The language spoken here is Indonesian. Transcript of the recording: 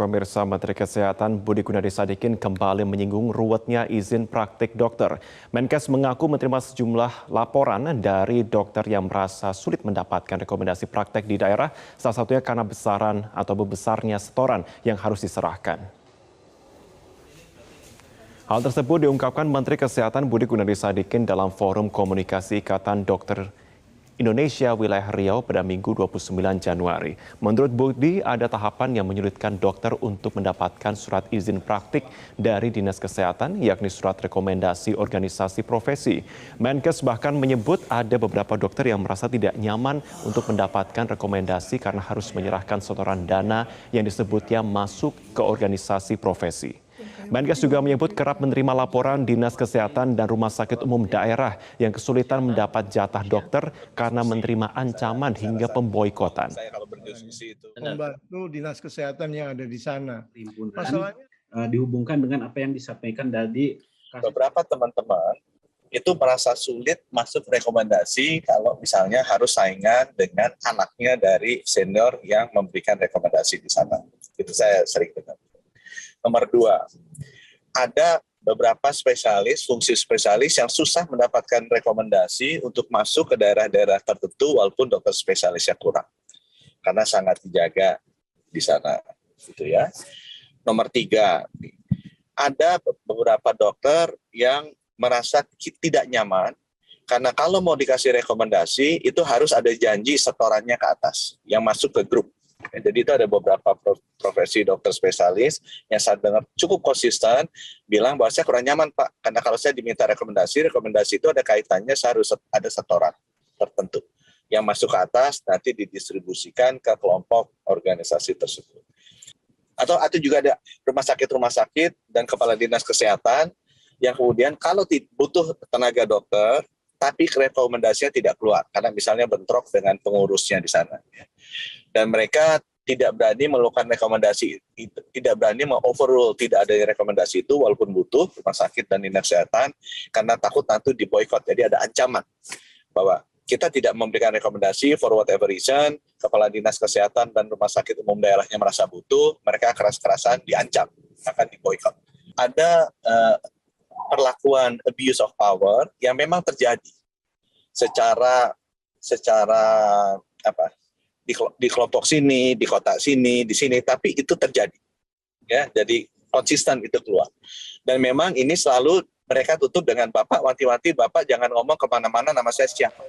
pemirsa, Menteri Kesehatan Budi Gunadi Sadikin kembali menyinggung ruwetnya izin praktik dokter. Menkes mengaku menerima sejumlah laporan dari dokter yang merasa sulit mendapatkan rekomendasi praktek di daerah, salah satunya karena besaran atau besarnya setoran yang harus diserahkan. Hal tersebut diungkapkan Menteri Kesehatan Budi Gunadi Sadikin dalam Forum Komunikasi Ikatan Dokter Indonesia Wilayah Riau pada Minggu 29 Januari. Menurut Budi, ada tahapan yang menyulitkan dokter untuk mendapatkan surat izin praktik dari Dinas Kesehatan, yakni surat rekomendasi organisasi profesi. Menkes bahkan menyebut ada beberapa dokter yang merasa tidak nyaman untuk mendapatkan rekomendasi karena harus menyerahkan setoran dana yang disebutnya masuk ke organisasi profesi. Menkes juga menyebut kerap menerima laporan Dinas Kesehatan dan Rumah Sakit Umum Daerah yang kesulitan mendapat jatah dokter karena menerima ancaman hingga pemboikotan. Membantu Dinas Kesehatan yang ada di sana. Masalahnya dihubungkan dengan apa yang disampaikan dari beberapa teman-teman itu merasa sulit masuk rekomendasi kalau misalnya harus saingan dengan anaknya dari senior yang memberikan rekomendasi di sana. Itu saya sering dengar. Nomor 2, ada beberapa spesialis, fungsi spesialis yang susah mendapatkan rekomendasi untuk masuk ke daerah-daerah tertentu walaupun dokter spesialisnya kurang. Karena sangat dijaga di sana. Gitu ya. Nomor 3, ada beberapa dokter yang merasa tidak nyaman karena kalau mau dikasih rekomendasi itu harus ada janji setorannya ke atas yang masuk ke grup. Jadi itu ada beberapa profesi dokter spesialis yang saya dengar cukup konsisten bilang bahwa saya kurang nyaman Pak, karena kalau saya diminta rekomendasi itu ada kaitannya saya harus ada setoran tertentu yang masuk ke atas nanti didistribusikan ke kelompok organisasi tersebut. Atau juga ada rumah sakit dan kepala dinas kesehatan yang kemudian kalau butuh tenaga dokter tapi rekomendasinya tidak keluar karena misalnya bentrok dengan pengurusnya di sana. Dan mereka tidak berani melakukan rekomendasi, tidak berani overrule tidak ada rekomendasi itu walaupun butuh rumah sakit dan dinas kesehatan karena takut nanti diboikot. Jadi ada ancaman bahwa kita tidak memberikan rekomendasi for whatever reason, kepala dinas kesehatan dan rumah sakit umum daerahnya merasa butuh, mereka keras-kerasan diancam akan diboikot. Ada perlakuan abuse of power yang memang terjadi secara di kelompok sini, di kota sini, di sini, tapi itu terjadi. Ya, jadi konsisten itu keluar. Dan memang ini selalu mereka tutup dengan Bapak, wanti-wanti Bapak jangan ngomong kemana-mana nama saya siapa.